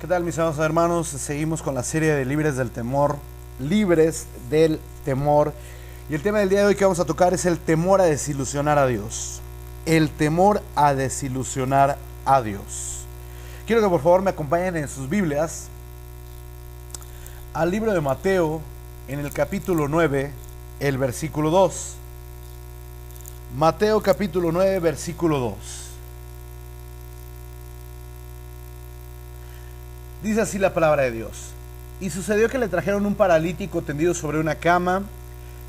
¿Qué tal, mis amados hermanos? Seguimos con la serie de Libres del Temor. Libres del Temor. Y el tema del día de hoy que vamos a tocar es el temor a desilusionar a Dios. El temor a desilusionar a Dios. Quiero que por favor me acompañen en sus Biblias al libro de Mateo, en el capítulo 9, el versículo 2. Mateo capítulo 9, versículo 2. Dice así la palabra de Dios. Y sucedió que le trajeron un paralítico tendido sobre una cama,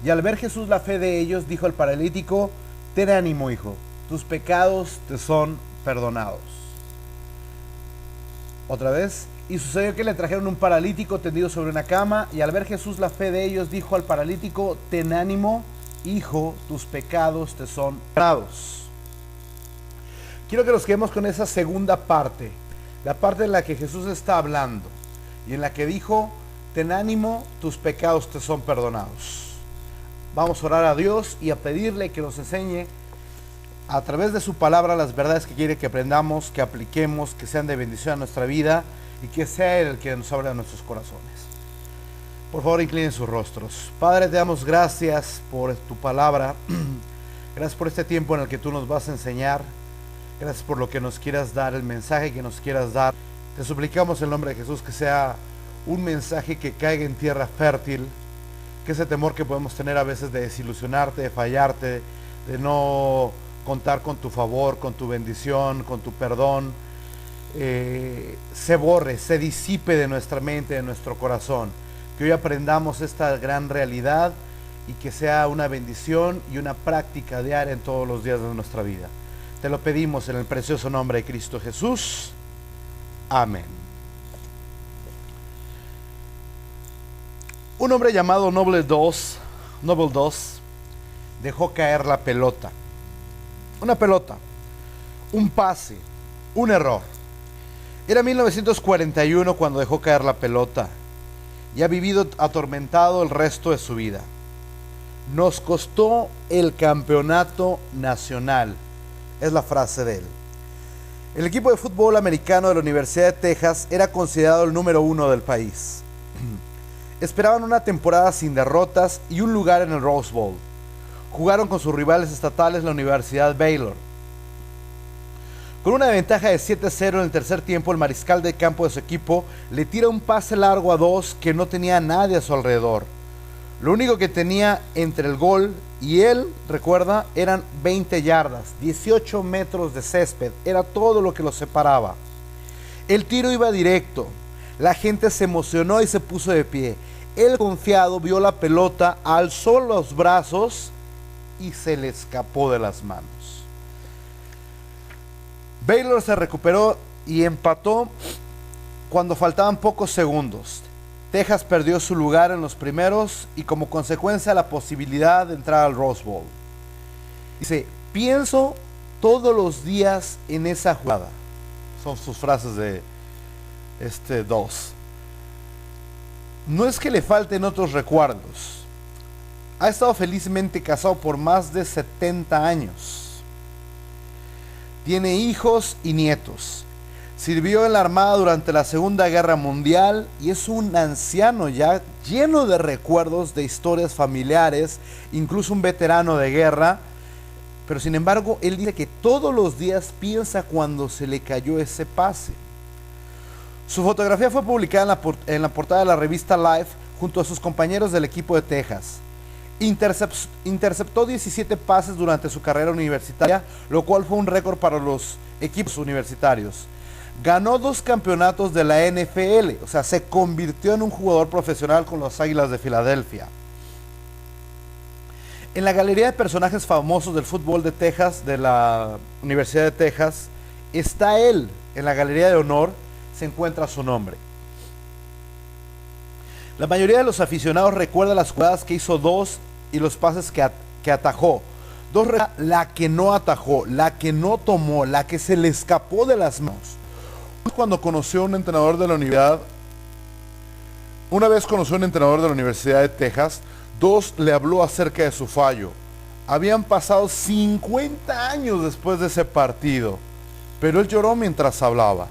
y al ver Jesús la fe de ellos, dijo al paralítico: ten ánimo, hijo, tus pecados te son perdonados. Otra vez. Y sucedió que le trajeron un paralítico tendido sobre una cama, y al ver Jesús la fe de ellos, dijo al paralítico: ten ánimo, hijo, tus pecados te son perdonados. Quiero que nos quedemos con esa segunda parte. La parte en la que Jesús está hablando y en la que dijo: ten ánimo, tus pecados te son perdonados. Vamos a orar a Dios y a pedirle que nos enseñe a través de su palabra las verdades que quiere que aprendamos, que apliquemos, que sean de bendición a nuestra vida y que sea Él el que nos abra nuestros corazones. Por favor, inclinen sus rostros. Padre, te damos gracias por tu palabra. Gracias por este tiempo en el que tú nos vas a enseñar. Gracias por lo que nos quieras dar, el mensaje que nos quieras dar. Te suplicamos en el nombre de Jesús que sea un mensaje que caiga en tierra fértil, que ese temor que podemos tener a veces de desilusionarte, de fallarte, de no contar con tu favor, con tu bendición, con tu perdón, se borre, se disipe de nuestra mente, de nuestro corazón. Que hoy aprendamos esta gran realidad y que sea una bendición y una práctica diaria en todos los días de nuestra vida. Te lo pedimos en el precioso nombre de Cristo Jesús. Amén. Un hombre llamado Noble Dos dejó caer la pelota. Una pelota, un pase, un error. Era 1941 cuando dejó caer la pelota y ha vivido atormentado el resto de su vida. Nos costó el campeonato nacional. Es la frase de él. El equipo de fútbol americano de la Universidad de Texas era considerado el número 1 del país. Esperaban una temporada sin derrotas y un lugar en el Rose Bowl. Jugaron con sus rivales estatales, la Universidad Baylor. Con una ventaja de 7-0 en el tercer tiempo, el mariscal de campo de su equipo le tira un pase largo a Dos que no tenía a nadie a su alrededor. Lo único que tenía entre el gol y él, recuerda, eran 20 yardas, 18 metros de césped. Era todo lo que los separaba. El tiro iba directo. La gente se emocionó y se puso de pie. Él, confiado, vio la pelota, alzó los brazos y se le escapó de las manos. Baylor se recuperó y empató cuando faltaban pocos segundos. Texas perdió su lugar en los primeros y como consecuencia la posibilidad de entrar al Rose Bowl. Dice: pienso todos los días en esa jugada. Son sus frases de Dos. No es que le falten otros recuerdos. Ha estado felizmente casado por más de 70 años. Tiene hijos y nietos. Sirvió en la Armada durante la Segunda Guerra Mundial y es un anciano ya lleno de recuerdos, de historias familiares, incluso un veterano de guerra. Pero sin embargo, él dice que todos los días piensa cuando se le cayó ese pase. Su fotografía fue publicada en la portada de la revista Life junto a sus compañeros del equipo de Texas. Interceptó 17 pases durante su carrera universitaria, lo cual fue un récord para los equipos universitarios. Ganó 2 campeonatos de la NFL, o sea, se convirtió en un jugador profesional con los Águilas de Filadelfia. En la galería de personajes famosos del fútbol de Texas, de la Universidad de Texas, está él. En la galería de honor se encuentra su nombre. La mayoría de los aficionados recuerda las jugadas que hizo Dos y los pases que atajó. Dos, la que no atajó, la que no tomó, la que se le escapó de las manos. Cuando conoció a un entrenador de la universidad, una vez conoció a un entrenador de la Universidad de Texas, Dos le habló acerca de su fallo. Habían pasado 50 años después de ese partido, pero él lloró mientras hablaba.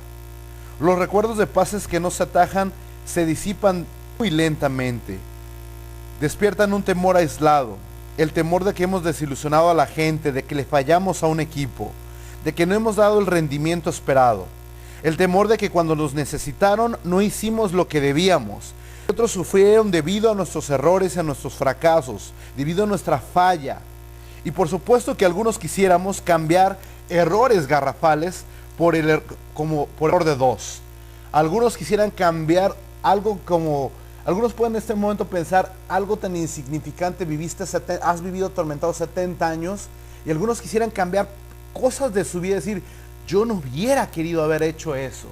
Los recuerdos de paces que no se atajan se disipan muy lentamente. Despiertan un temor aislado, el temor de que hemos desilusionado a la gente, de que le fallamos a un equipo, de que no hemos dado el rendimiento esperado, el temor de que cuando nos necesitaron no hicimos lo que debíamos. Otros sufrieron debido a nuestros errores y a nuestros fracasos, debido a nuestra falla. Y por supuesto que algunos quisiéramos cambiar errores garrafales por error de dos. Algunos quisieran cambiar algo como... Algunos pueden en este momento pensar algo tan insignificante, has vivido atormentado 70 años, y algunos quisieran cambiar cosas de su vida, decir, yo no hubiera querido haber hecho eso,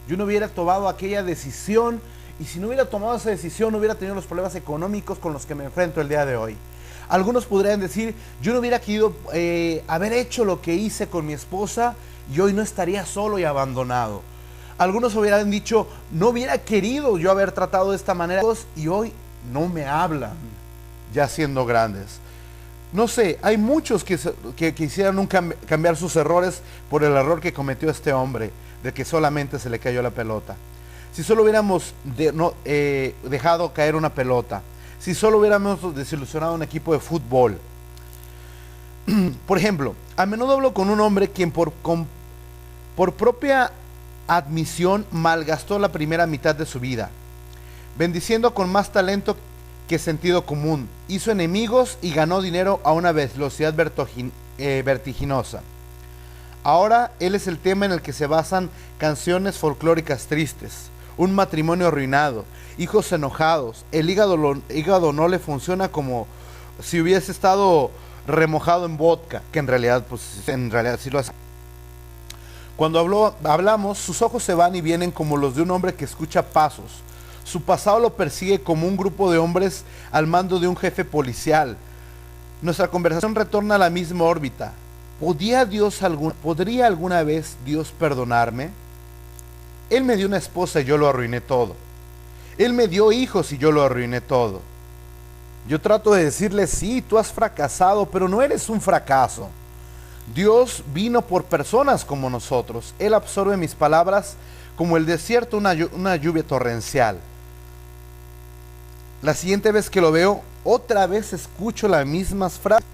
yo no hubiera tomado aquella decisión, y si no hubiera tomado esa decisión no hubiera tenido los problemas económicos con los que me enfrento el día de hoy. Algunos podrían decir, yo no hubiera querido haber hecho lo que hice con mi esposa, y hoy no estaría solo y abandonado. Algunos hubieran dicho, no hubiera querido yo haber tratado de esta manera, y hoy no me hablan, ya siendo grandes. No sé, hay muchos que quisieran cambiar sus errores por el error que cometió este hombre, de que solamente se le cayó la pelota. Si solo hubiéramos dejado caer una pelota, si solo hubiéramos desilusionado a un equipo de fútbol. Por ejemplo, a menudo hablo con un hombre quien por propia admisión malgastó la primera mitad de su vida, bendiciendo con más talento que sentido común, hizo enemigos y ganó dinero a una velocidad vertiginosa. Ahora él es el tema en el que se basan canciones folclóricas tristes, un matrimonio arruinado, hijos enojados, el hígado no le funciona como si hubiese estado remojado en vodka, que en realidad sí lo hace. Cuando hablamos, sus ojos se van y vienen como los de un hombre que escucha pasos. Su pasado lo persigue como un grupo de hombres al mando de un jefe policial. Nuestra conversación retorna a la misma órbita. ¿Podría alguna vez Dios perdonarme? Él me dio una esposa y yo lo arruiné todo. Él me dio hijos y yo lo arruiné todo. Yo trato de decirle, sí, tú has fracasado, pero no eres un fracaso. Dios vino por personas como nosotros. Él absorbe mis palabras como el desierto una lluvia torrencial. La siguiente vez que lo veo, otra vez escucho las mismas frases.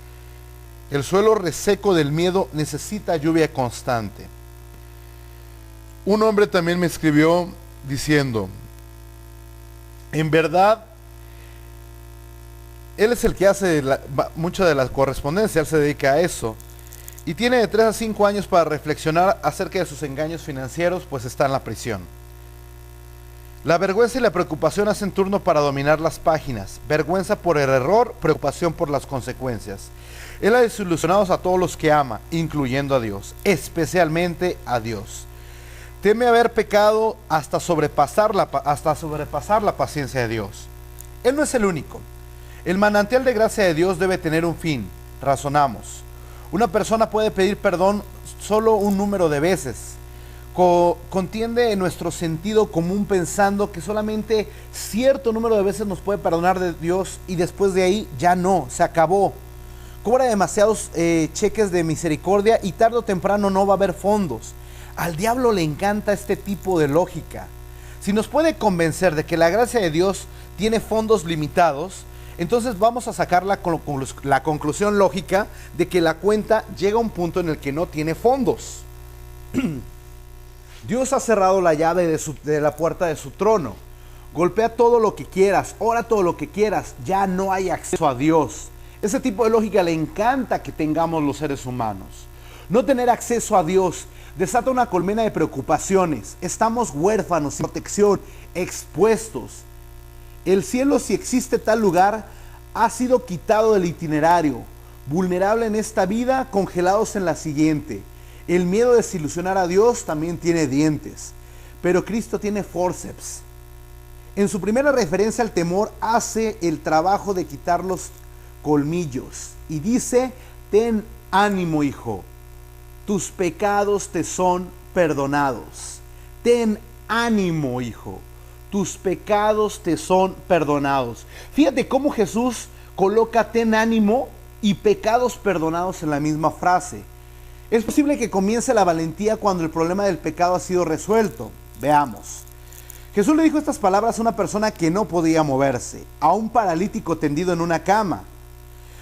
El suelo reseco del miedo necesita lluvia constante. Un hombre también me escribió diciendo, en verdad, él es el que hace mucha de la correspondencia, él se dedica a eso. Y tiene de 3 a 5 años para reflexionar acerca de sus engaños financieros, pues está en la prisión. La vergüenza y la preocupación hacen turno para dominar las páginas. Vergüenza por el error, preocupación por las consecuencias. Él ha desilusionado a todos los que ama, incluyendo a Dios, especialmente a Dios. Teme haber pecado hasta sobrepasar la paciencia de Dios. Él no es el único. El manantial de gracia de Dios debe tener un fin. Razonamos. Una persona puede pedir perdón solo un número de veces. Contiende en nuestro sentido común pensando que solamente cierto número de veces nos puede perdonar de Dios y después de ahí ya no, se acabó. Cobra demasiados cheques de misericordia y tarde o temprano no va a haber fondos. Al diablo le encanta este tipo de lógica. Si nos puede convencer de que la gracia de Dios tiene fondos limitados, entonces vamos a sacar la conclusión lógica de que la cuenta llega a un punto en el que no tiene fondos. Dios ha cerrado la llave de la puerta de su trono. Golpea todo lo que quieras, ora todo lo que quieras, ya no hay acceso a Dios. Ese tipo de lógica le encanta que tengamos los seres humanos. No tener acceso a Dios desata una colmena de preocupaciones. Estamos huérfanos, sin protección, expuestos. El cielo, si existe tal lugar, ha sido quitado del itinerario. Vulnerable en esta vida, congelados en la siguiente. El miedo de desilusionar a Dios también tiene dientes, pero Cristo tiene forceps. En su primera referencia al temor hace el trabajo de quitar los colmillos y dice, ten ánimo, hijo, tus pecados te son perdonados. Ten ánimo, hijo, tus pecados te son perdonados. Fíjate cómo Jesús coloca ten ánimo y pecados perdonados en la misma frase. Es posible que comience la valentía cuando el problema del pecado ha sido resuelto. Veamos. Jesús le dijo estas palabras a una persona que no podía moverse, a un paralítico tendido en una cama.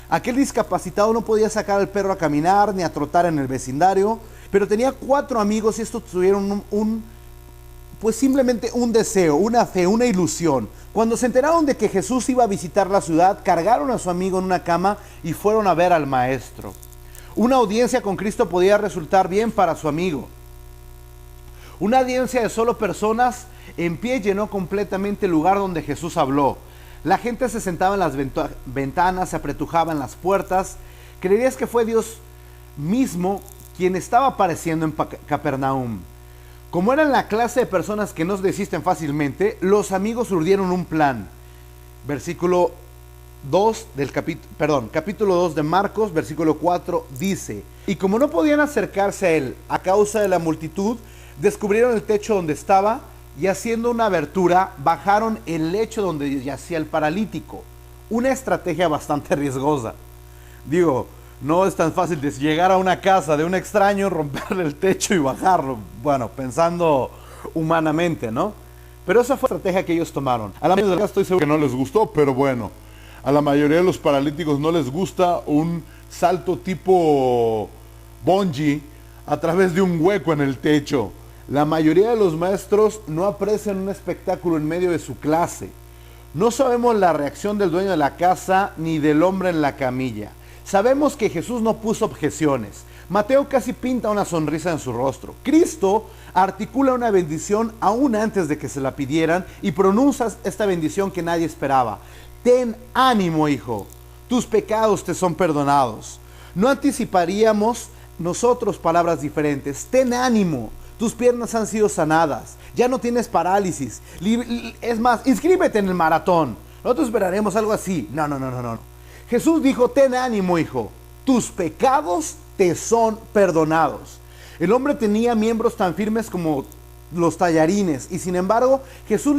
Aquel discapacitado no podía sacar al perro a caminar ni a trotar en el vecindario, pero tenía 4 amigos y estos tuvieron pues simplemente un deseo, una fe, una ilusión. Cuando se enteraron de que Jesús iba a visitar la ciudad, cargaron a su amigo en una cama y fueron a ver al maestro. Una audiencia con Cristo podía resultar bien para su amigo. Una audiencia de solo personas en pie llenó completamente el lugar donde Jesús habló. La gente se sentaba en las ventanas, se apretujaba en las puertas. Creerías que fue Dios mismo quien estaba apareciendo en Capernaum. Como eran la clase de personas que no desisten fácilmente, los amigos urdieron un plan. Capítulo 2 de Marcos, versículo 4, dice: y como no podían acercarse a él a causa de la multitud, descubrieron el techo donde estaba y haciendo una abertura, bajaron el lecho donde yacía el paralítico. Una estrategia bastante riesgosa. Digo, no es tan fácil de llegar a una casa de un extraño, romperle el techo y bajarlo. Bueno, pensando humanamente, ¿no? Pero esa fue la estrategia que ellos tomaron. A la mayoría de las estoy seguro que no les gustó, pero bueno, a la mayoría de los paralíticos no les gusta un salto tipo bungee a través de un hueco en el techo. La mayoría de los maestros no aprecian un espectáculo en medio de su clase. No sabemos la reacción del dueño de la casa ni del hombre en la camilla. Sabemos que Jesús no puso objeciones. Mateo casi pinta una sonrisa en su rostro. Cristo articula una bendición aún antes de que se la pidieran y pronuncia esta bendición que nadie esperaba. Ten ánimo, hijo, tus pecados te son perdonados. No anticiparíamos nosotros palabras diferentes. Ten ánimo. Tus piernas han sido sanadas, ya no tienes parálisis. Es más, inscríbete en el maratón. Nosotros esperaremos algo así. No. Jesús dijo: ten ánimo, hijo, tus pecados te son perdonados. El hombre tenía miembros tan firmes como los tallarines y sin embargo Jesús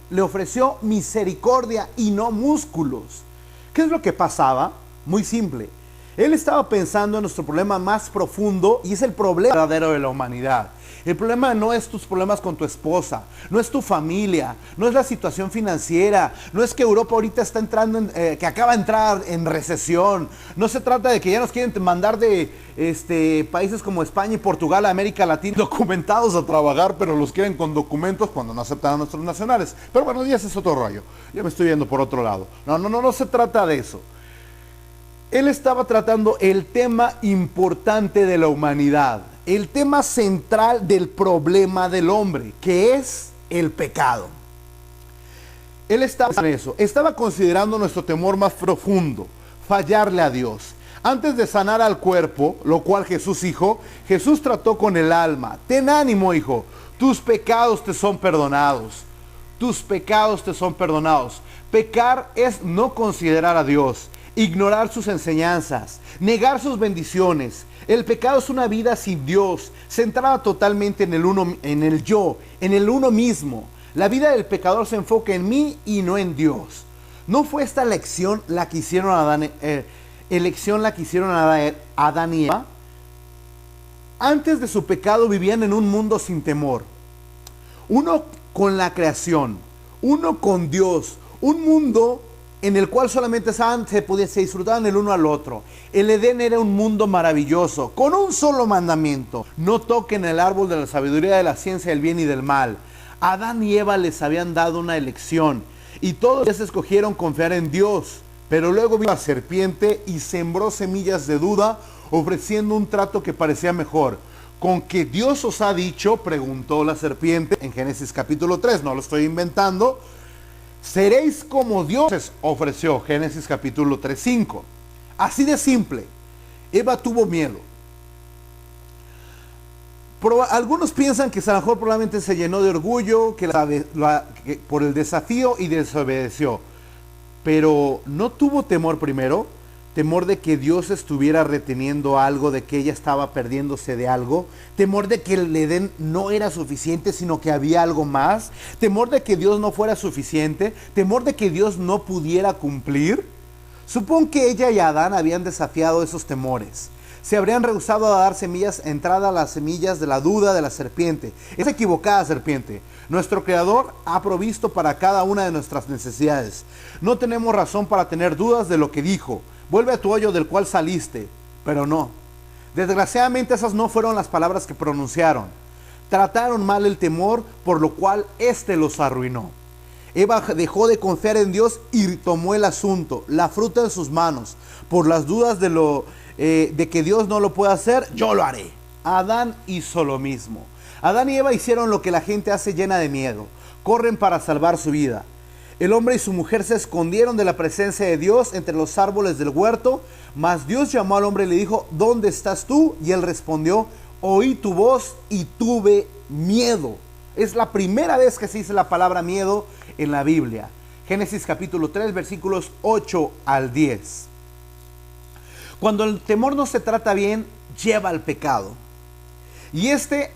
le ofreció misericordia y no músculos. ¿Qué es lo que pasaba? Muy simple. Él estaba pensando en nuestro problema más profundo y es el problema verdadero de la humanidad. El problema no es tus problemas con tu esposa, no es tu familia, no es la situación financiera, no es que Europa ahorita está entrando, que acaba de entrar en recesión. No se trata de que ya nos quieren mandar de países como España y Portugal a América Latina documentados a trabajar, pero los quieren con documentos cuando no aceptan a nuestros nacionales. Pero bueno, ya ese es otro rollo. Ya me estoy yendo por otro lado. No se trata de eso. Él estaba tratando el tema importante de la humanidad, el tema central del problema del hombre, que es el pecado. Él estaba en eso, estaba considerando nuestro temor más profundo, fallarle a Dios. Antes de sanar al cuerpo, lo cual Jesús dijo, Jesús trató con el alma. Ten ánimo, hijo, tus pecados te son perdonados. Tus pecados te son perdonados. Pecar es no considerar a Dios, ignorar sus enseñanzas, negar sus bendiciones. El pecado es una vida sin Dios, centrada totalmente en el uno mismo. La vida del pecador se enfoca en mí y no en Dios. ¿No fue esta elección la que hicieron Adán y Eva? Antes de su pecado vivían en un mundo sin temor. Uno con la creación, uno con Dios, un mundo en el cual solamente se disfrutaban el uno al otro. El Edén era un mundo maravilloso, con un solo mandamiento: no toquen el árbol de la sabiduría, de la ciencia del bien y del mal. Adán y Eva les habían dado una elección y todos ellos escogieron confiar en Dios, pero luego vino la serpiente y sembró semillas de duda, ofreciendo un trato que parecía mejor. ¿Con qué Dios os ha dicho?, preguntó la serpiente en Génesis capítulo 3, no lo estoy inventando. Seréis como dioses, ofreció Génesis capítulo 3:5. Así de simple. Eva tuvo miedo. Algunos piensan que a lo mejor probablemente se llenó de orgullo por el desafío y desobedeció. Pero no tuvo temor primero, temor de que Dios estuviera reteniendo algo, de que ella estaba perdiéndose de algo, temor de que el Edén no era suficiente, sino que había algo más, temor de que Dios no fuera suficiente, temor de que Dios no pudiera cumplir. Supongo que ella y Adán habían desafiado esos temores. se habrían rehusado a dar semillas, entrada a las semillas de la duda de la serpiente. Es equivocada serpiente. Nuestro Creador ha provisto para cada una de nuestras necesidades. No tenemos razón para tener dudas de lo que dijo. Vuelve a tu hoyo del cual saliste. Pero no. Desgraciadamente esas no fueron las palabras que pronunciaron. Trataron mal el temor, por lo cual éste los arruinó. Eva dejó de confiar en Dios y tomó el asunto, la fruta en sus manos. Por las dudas de que Dios no lo puede hacer, yo lo haré. Adán hizo lo mismo. Adán y Eva hicieron lo que la gente hace llena de miedo. Corren para salvar su vida. El hombre y su mujer se escondieron de la presencia de Dios entre los árboles del huerto. Mas Dios llamó al hombre y le dijo, ¿dónde estás tú? Y él respondió, oí tu voz y tuve miedo. Es la primera vez que se dice la palabra miedo en la Biblia. Génesis capítulo 3, versículos 8 al 10. Cuando el temor no se trata bien, lleva al pecado. Y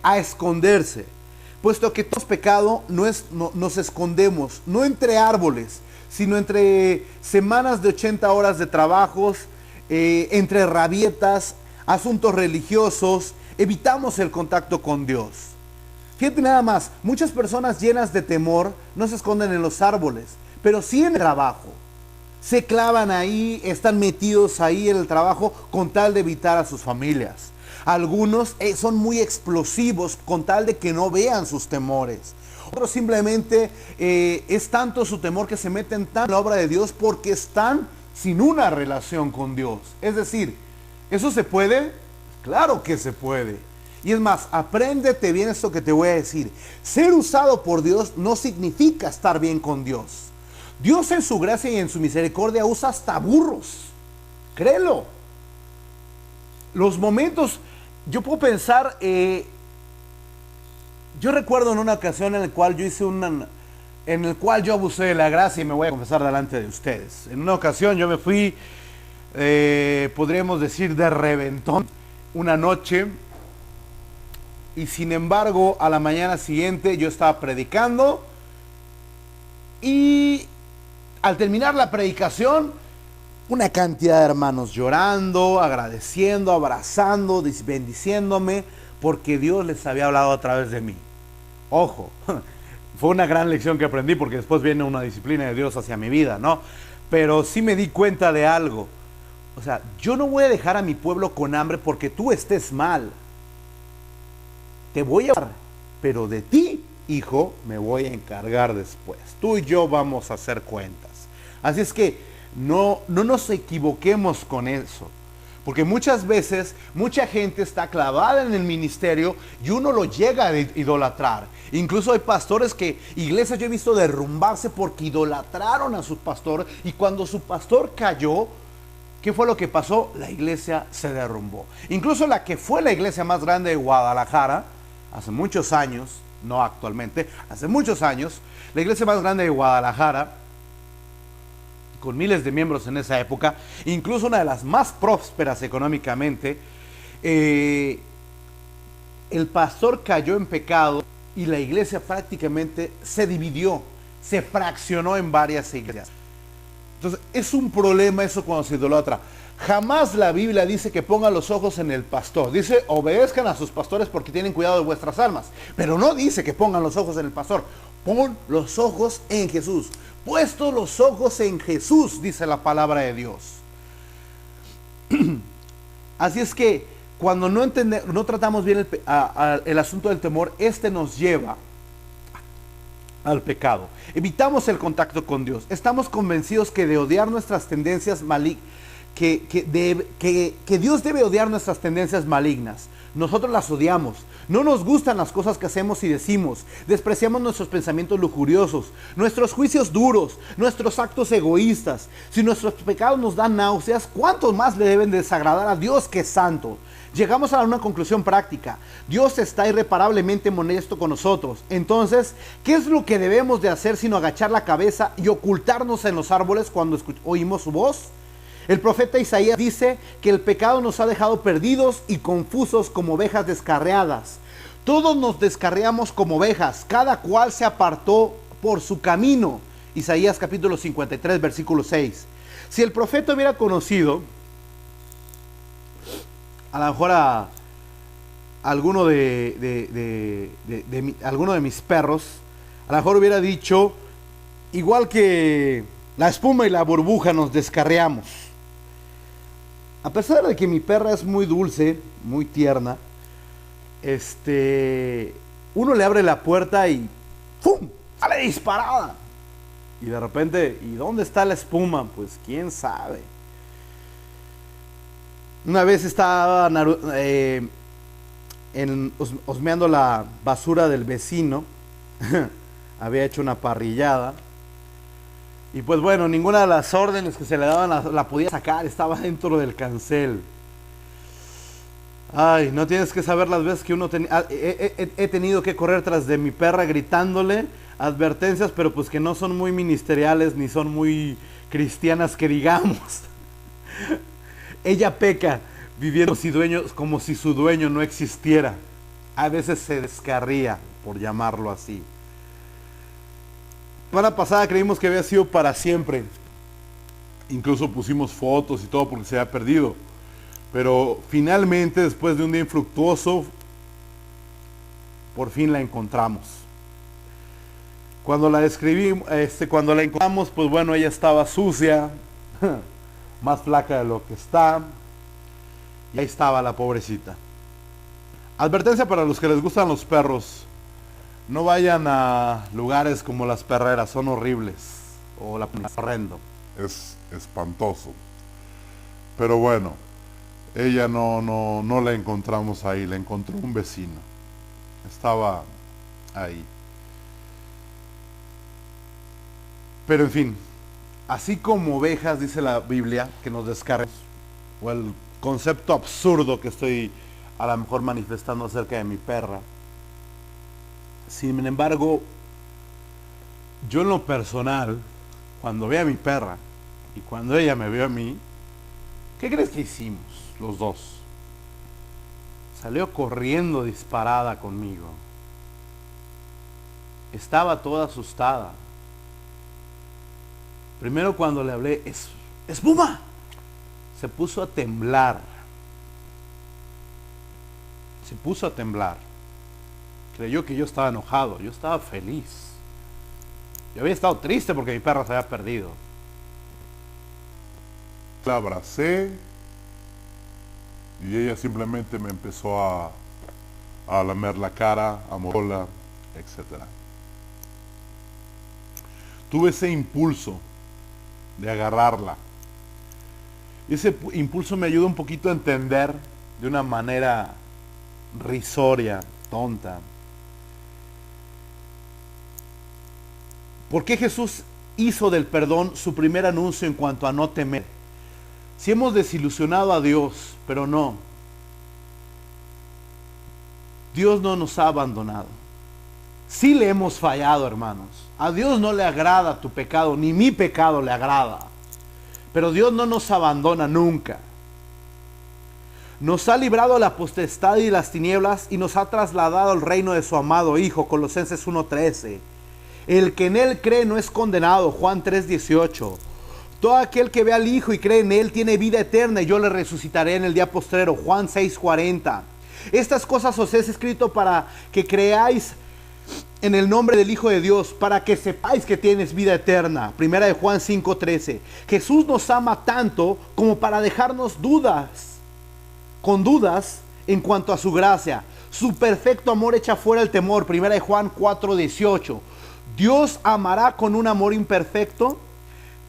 a esconderse. Puesto que todo pecado nos escondemos, no entre árboles, sino entre semanas de 80 horas de trabajos, entre rabietas, asuntos religiosos, evitamos el contacto con Dios. Fíjate nada más, muchas personas llenas de temor no se esconden en los árboles, pero sí en el trabajo. Se clavan ahí, están metidos ahí en el trabajo con tal de evitar a sus familias. Algunos son muy explosivos con tal de que no vean sus temores. Otros simplemente es tanto su temor que se meten tanto en la obra de Dios porque están sin una relación con Dios. Es decir, ¿eso se puede? Claro que se puede. Y es más, apréndete bien esto que te voy a decir. Ser usado por Dios no significa estar bien con Dios. Dios en su gracia y en su misericordia usa hasta burros. Créelo. Los momentos, yo puedo pensar, yo recuerdo en una ocasión en la cual yo abusé de la gracia y me voy a confesar delante de ustedes. En una ocasión yo me fui, podríamos decir, de reventón una noche. Y sin embargo, a la mañana siguiente yo estaba predicando y al terminar la predicación, una cantidad de hermanos llorando, agradeciendo, abrazando, bendiciéndome, porque Dios les había hablado a través de mí. Ojo, fue una gran lección que aprendí, porque después viene una disciplina de Dios hacia mi vida, ¿no? Pero sí me di cuenta de algo. O sea, yo no voy a dejar a mi pueblo con hambre porque tú estés mal. Te voy a dar, pero de ti, hijo, me voy a encargar después. Tú y yo vamos a hacer cuentas. Así es que no nos equivoquemos con eso. Porque muchas veces, mucha gente está clavada en el ministerio y uno lo llega a idolatrar. Incluso hay pastores iglesias yo he visto derrumbarse porque idolatraron a su pastor. Y cuando su pastor cayó, ¿qué fue lo que pasó? La iglesia se derrumbó. Incluso la que fue la iglesia más grande de Guadalajara, hace muchos años, no actualmente, hace muchos años, la iglesia más grande de Guadalajara, con miles de miembros en esa época, incluso una de las más prósperas económicamente, el pastor cayó en pecado y la iglesia prácticamente se dividió, se fraccionó en varias iglesias. Entonces, es un problema eso cuando se idolatra. Jamás la Biblia dice que pongan los ojos en el pastor. Dice, obedezcan a sus pastores porque tienen cuidado de vuestras almas. Pero no dice que pongan los ojos en el pastor. Pon los ojos en Jesús. Puestos los ojos en Jesús, dice la palabra de Dios. Así es que cuando no tratamos bien el asunto del temor, nos lleva al pecado. Evitamos el contacto con Dios. Estamos convencidos que de odiar nuestras tendencias malignas, que Dios debe odiar nuestras tendencias malignas. Nosotros las odiamos. No nos gustan las cosas que hacemos y decimos. Despreciamos nuestros pensamientos lujuriosos, nuestros juicios duros, nuestros actos egoístas. Si nuestros pecados nos dan náuseas, ¿cuántos más le deben desagradar a Dios que es santo? Llegamos a una conclusión práctica. Dios está irreparablemente molesto con nosotros. Entonces, ¿qué es lo que debemos de hacer sino agachar la cabeza y ocultarnos en los árboles cuando oímos su voz? El profeta Isaías dice que el pecado nos ha dejado perdidos y confusos como ovejas descarriadas. Todos nos descarriamos como ovejas, cada cual se apartó por su camino. Isaías capítulo 53, versículo 6. Si el profeta hubiera conocido a lo mejor a alguno alguno de mis perros, a lo mejor hubiera dicho, igual que la espuma y la burbuja nos descarriamos. A pesar de que mi perra es muy dulce, muy tierna, uno le abre la puerta y ¡pum! ¡Sale disparada! Y de repente, ¿y dónde está la espuma? Pues quién sabe. Una vez estaba osmeando la basura del vecino. Había hecho una parrillada. Y pues bueno, ninguna de las órdenes que se le daban la podía sacar, estaba dentro del cancel. Ay, no tienes que saber las veces que he tenido que correr tras de mi perra gritándole advertencias, pero pues que no son muy ministeriales ni son muy cristianas que digamos. Ella peca viviendo como si su dueño no existiera. A veces se descarría, por llamarlo así. La semana pasada creímos que había sido para siempre. Incluso pusimos fotos y todo porque se había perdido. Pero finalmente, después de un día infructuoso, por fin la encontramos. Cuando la cuando la encontramos, pues bueno, ella estaba sucia, más flaca de lo que está. Y ahí estaba la pobrecita. Advertencia para los que les gustan los perros. No vayan a lugares como las perreras, son horribles. O la horrendo. Es espantoso. Pero bueno, ella no la encontramos ahí, la encontró un vecino. Estaba ahí. Pero en fin, así como ovejas, dice la Biblia, que nos descargamos, o el concepto absurdo que estoy a lo mejor manifestando acerca de mi perra. Sin embargo, yo en lo personal, cuando ve a mi perra y cuando ella me vio a mí, ¿qué crees que hicimos los dos? Salió corriendo disparada conmigo. Estaba toda asustada. Primero cuando le hablé, ¡espuma! Se puso a temblar. Se puso a temblar. Creyó que yo estaba enojado. Yo estaba feliz. Yo había estado triste porque mi perra se había perdido. La abracé y ella simplemente me empezó a lamer la cara, a morderla, etc. Tuve ese impulso de agarrarla. Ese impulso me ayuda un poquito a entender de una manera risoria, tonta. ¿Por qué Jesús hizo del perdón su primer anuncio en cuanto a no temer? Si hemos desilusionado a Dios, pero no. Dios no nos ha abandonado. Sí le hemos fallado, hermanos. A Dios no le agrada tu pecado, ni mi pecado le agrada. Pero Dios no nos abandona nunca. Nos ha librado de la potestad y las tinieblas y nos ha trasladado al reino de su amado Hijo, Colosenses 1:13. El que en él cree no es condenado, Juan 3:18. Todo aquel que ve al Hijo y cree en él tiene vida eterna y yo le resucitaré en el día postrero, Juan 6:40. Estas cosas os he escrito para que creáis en el nombre del Hijo de Dios, para que sepáis que tienes vida eterna. Primera de Juan 5:13. Jesús nos ama tanto como para dejarnos con dudas en cuanto a su gracia. Su perfecto amor echa fuera el temor. Primera de Juan 4:18. Dios amará con un amor imperfecto.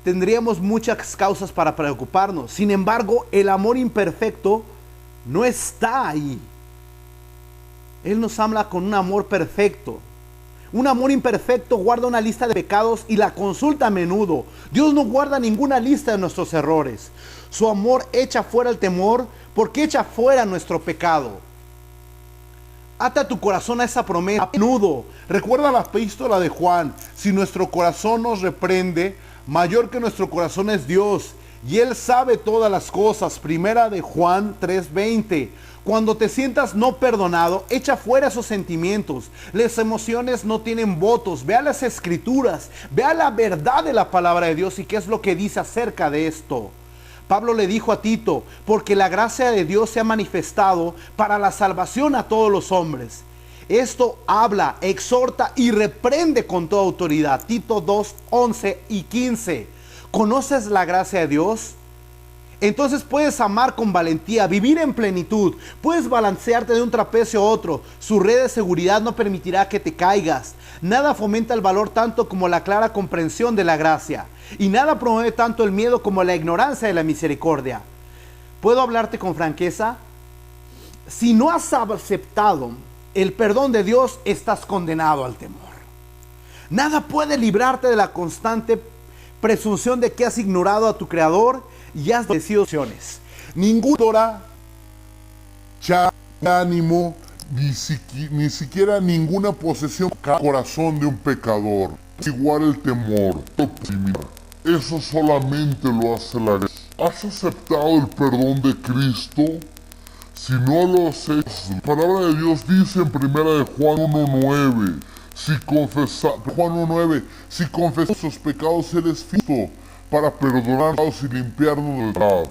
Tendríamos muchas causas para preocuparnos. Sin embargo, el amor imperfecto no está ahí. Él nos ama con un amor perfecto. Un amor imperfecto guarda una lista de pecados y la consulta a menudo. Dios no guarda ninguna lista de nuestros errores. Su amor echa fuera el temor porque echa fuera nuestro pecado. Ata tu corazón a esa promesa a menudo. Recuerda la epístola de Juan. Si nuestro corazón nos reprende, mayor que nuestro corazón es Dios. Y Él sabe todas las cosas. Primera de Juan 3:20. Cuando te sientas no perdonado, echa fuera esos sentimientos. Las emociones no tienen votos. Vea las escrituras. Vea la verdad de la palabra de Dios y qué es lo que dice acerca de esto. Pablo le dijo a Tito, porque la gracia de Dios se ha manifestado para la salvación a todos los hombres. Esto habla, exhorta y reprende con toda autoridad. Tito 2, 11 y 15. ¿Conoces la gracia de Dios? Entonces puedes amar con valentía, vivir en plenitud, puedes balancearte de un trapecio a otro. Su red de seguridad no permitirá que te caigas. Nada fomenta el valor tanto como la clara comprensión de la gracia, y nada promueve tanto el miedo como la ignorancia de la misericordia. ¿Puedo hablarte con franqueza? Si no has aceptado el perdón de Dios, estás condenado al temor. Nada puede librarte de la constante presunción de que has ignorado a tu Creador y has decidido opciones. Ninguna ánimo, ni siquiera ninguna posesión corazón de un pecador. Es igual el temor. Eso solamente lo hace la gracia. ¿Has aceptado el perdón de Cristo? Si no lo has hecho, la palabra de Dios dice en 1 Juan 1:9, Juan 1:9, si confesamos sus pecados, Él es fiel para perdonarnos y limpiarnos del pecado.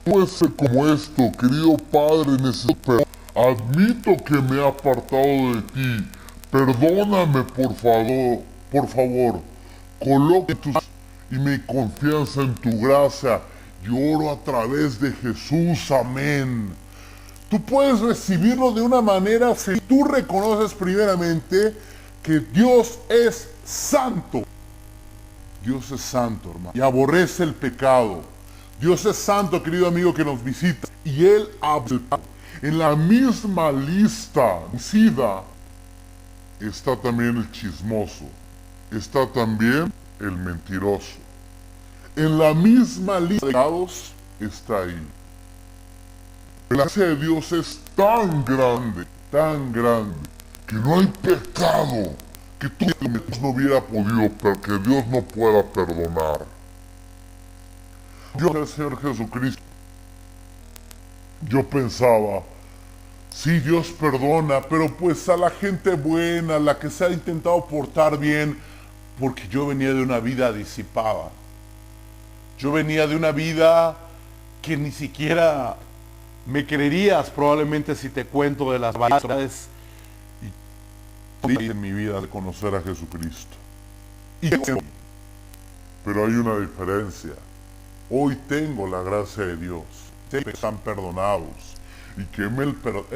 No puede ser como esto, querido Padre, necesito perdón. Admito que me he apartado de ti. Perdóname, por favor. Coloque y mi confianza en tu gracia. Yo oro a través de Jesús. Amén. Tú puedes recibirlo de una manera si tú reconoces primeramente que Dios es santo. Dios es santo, hermano, y aborrece el pecado. Dios es santo, querido amigo que nos visita, y Él aborrece el pecado. En la misma lista está también el chismoso, está también el mentiroso. En la misma lista de pecados está ahí. La gracia de Dios es tan grande, que no hay pecado que Dios no hubiera podido, que Dios no pueda perdonar. Yo, el Señor Jesucristo, yo pensaba, sí, Dios perdona, pero pues a la gente buena, la que se ha intentado portar bien, porque yo venía de una vida disipada. Yo venía de una vida que ni siquiera me creerías probablemente si te cuento de las verdades en mi vida de conocer a Jesucristo. Pero hay una diferencia. Hoy tengo la gracia de Dios. Sé que están perdonados y que Él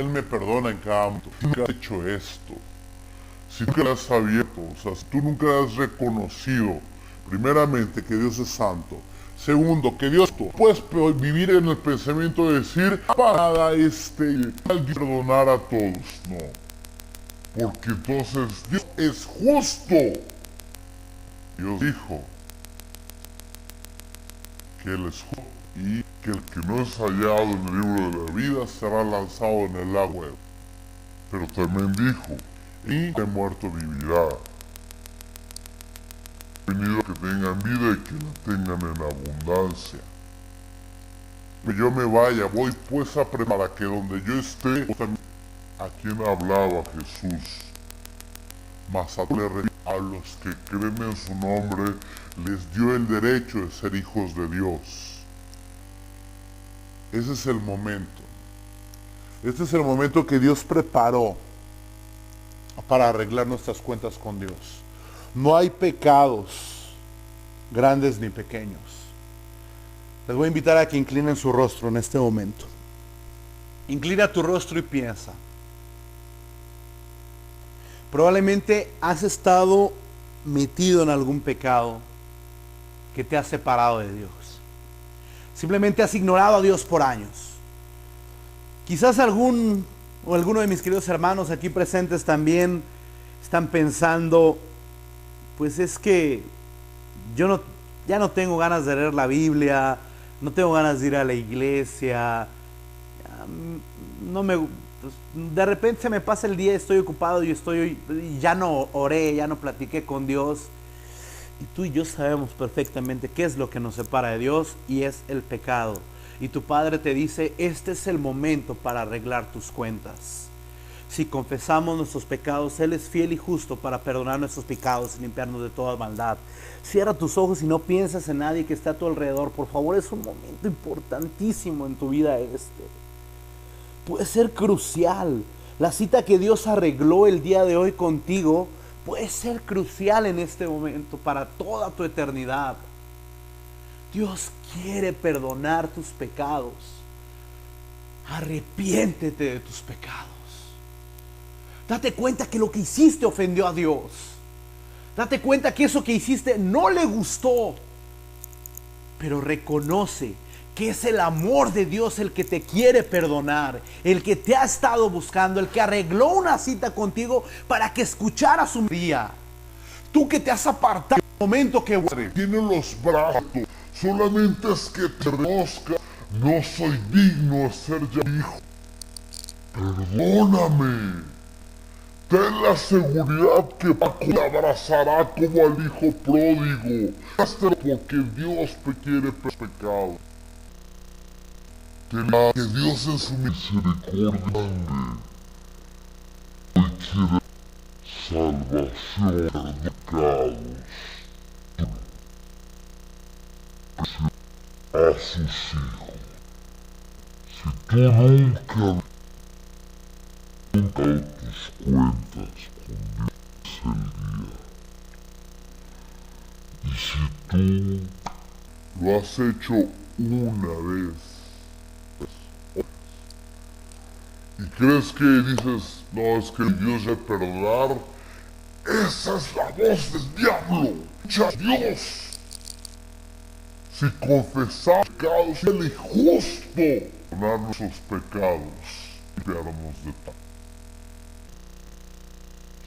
me perdona en cada momento. Si nunca has hecho esto, si nunca lo has abierto, o sea, si tú nunca has reconocido, primeramente, que Dios es santo. Segundo, que Dios puedes vivir en el pensamiento de decir, para perdonar a todos. No. Porque entonces Dios es justo. Dios dijo que Él es justo y que el que no es hallado en el libro de la vida será lanzado en el agua. Pero también dijo, y de muerto vivirá. He venido a que tengan vida y que la tengan en abundancia. Que yo me vaya, voy pues a preparar que donde yo esté, a quien hablaba Jesús, mas a los que creen en su nombre les dio el derecho de ser hijos de Dios. Ese es el momento. Este es el momento que Dios preparó para arreglar nuestras cuentas con Dios. No hay pecados grandes ni pequeños. Les voy a invitar a que inclinen su rostro en este momento. Inclina tu rostro y piensa. Probablemente has estado metido en algún pecado que te ha separado de Dios. Simplemente has ignorado a Dios por años. Quizás alguno de mis queridos hermanos aquí presentes también están pensando, pues es que yo ya no tengo ganas de leer la Biblia, no tengo ganas de ir a la iglesia, de repente se me pasa el día, estoy ocupado y ya no oré, ya no platiqué con Dios. Y tú y yo sabemos perfectamente qué es lo que nos separa de Dios, y es el pecado. Y tu Padre te dice, este es el momento para arreglar tus cuentas. Si confesamos nuestros pecados, Él es fiel y justo para perdonar nuestros pecados y limpiarnos de toda maldad. Cierra tus ojos y no pienses en nadie que esté a tu alrededor. Por favor, es un momento importantísimo en tu vida este. Puede ser crucial. La cita que Dios arregló el día de hoy contigo puede ser crucial en este momento para toda tu eternidad. Dios quiere perdonar tus pecados. Arrepiéntete de tus pecados. Date cuenta que lo que hiciste ofendió a Dios. Date cuenta que eso que hiciste no le gustó. Pero reconoce que es el amor de Dios el que te quiere perdonar, el que te ha estado buscando, el que arregló una cita contigo para que escucharas un día. Tú que te has apartado en el momento que tiene los brazos, solamente es que te reconozca, no soy digno de ser ya hijo. Perdóname. Ten la seguridad que Paco te abrazará como al hijo pródigo. Porque Dios te quiere pecado. Que Dios en su misericordia hoy quiere salvación de pecados a sus hijos. Si tú nunca tus cuentas con Dios el día, y si tú lo has hecho una vez y crees que dices, no, es que Dios debe perdonar, esa es la voz del diablo. Escucha a Dios. Si confesamos pecados, Él es justo perdonar nuestros pecados y limpiarnos de tal.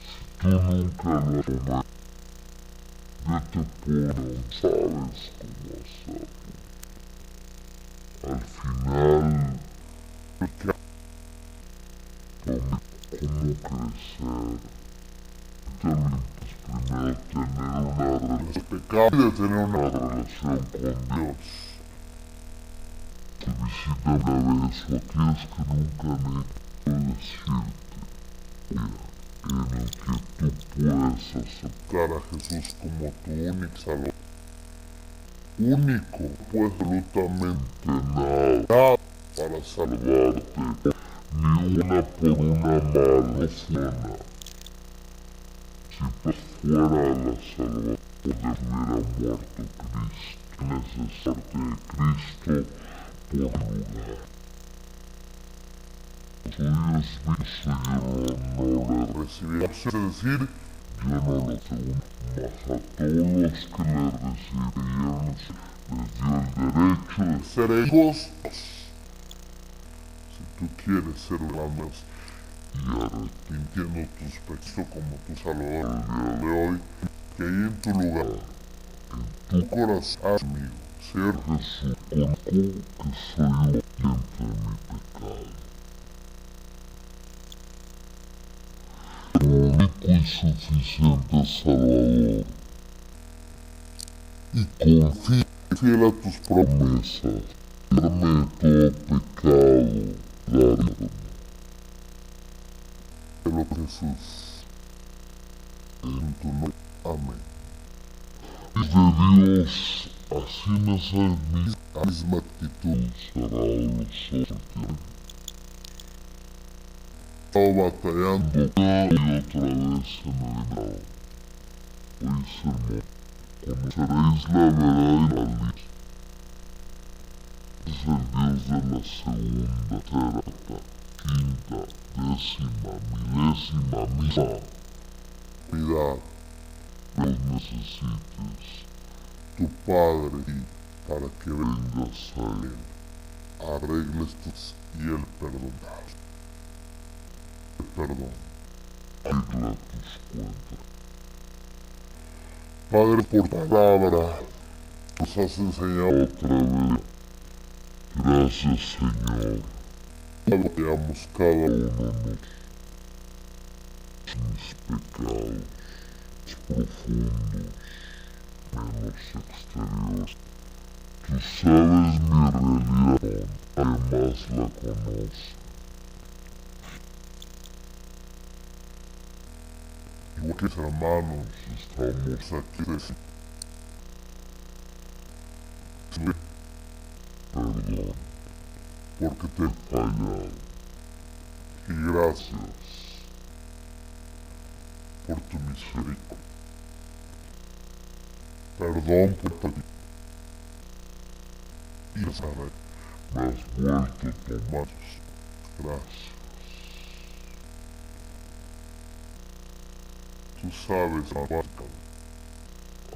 Si tú nunca lo has tomado, yo te puedo, sabes cómo hacerlo. Al final, cómo crecer. Primero tener una relación pecado y de tener una relación con Dios. Te visita una vez o aquellos que nunca han hecho decirte en el que tú puedes aceptar a Jesús como tu único salvador. Único, pues absolutamente nada para salvarte, ni una por una mala persona. Si por fuera la salvación hubiera muerto Cristo, necesitarte de Cristo por lugar. Los suyos no le recibieron, es decir, yo no lo tengo, mas a todos los que le recibieron les dio el derecho de ser hijos. Si tú quieres ser grandes y arrepintiendo tus pecados como tu Salvador el día de hoy, que ahí en tu lugar, en tu corazón, amigo, ser Jesús, conozco que soy obediente de mi pecado. Único y suficiente Salvador, y confía fiel a tus promesas, librarme de todo pecado, darme. Pero Jesús, en tu nombre, amén. Y de Dios, así me sabes misma actitud, cerrado los ojos. Estaba batallando una y otra vez en el grado. Hoy sermón, conoceréis la verdad y la luz. Es el Dios de la segunda, tercera, quinta, décima, milésima, misma unidad. Los necesites, tu Padre, y para que vengas a Él, arregles tus y Él perdonar. Perdón, arregla tus cuentas. Padre, por palabra, nos has enseñado otra vez. Gracias, Señor. Veamos cada uno de mis pecados profundos, menos exteriores. Tú sabes mi realidad, además la conoces. igual que hermanos, estamos aquí perdón, porque te he fallado. Y gracias por tu misericordia. Perdón por tu y me has vuelto Tomás. Gracias. Tú sabes, Abarca,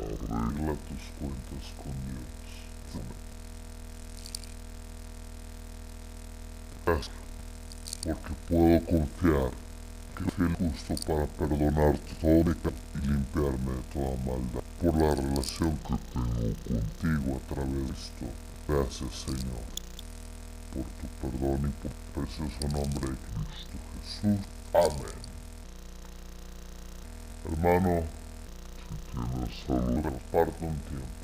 arregla tus cuentas con Dios. Gracias, porque puedo confiar que fui el justo para perdonarte todo mi pecado y limpiarme de toda maldad. Por la relación que tengo contigo a través de esto. Gracias, Señor, por tu perdón y por el precioso nombre de Cristo Jesús. Amén. Hermano, si tienes salud, aparta un tiempo.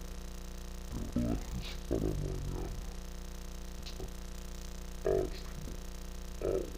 Lo dejes para mañana. Hazlo.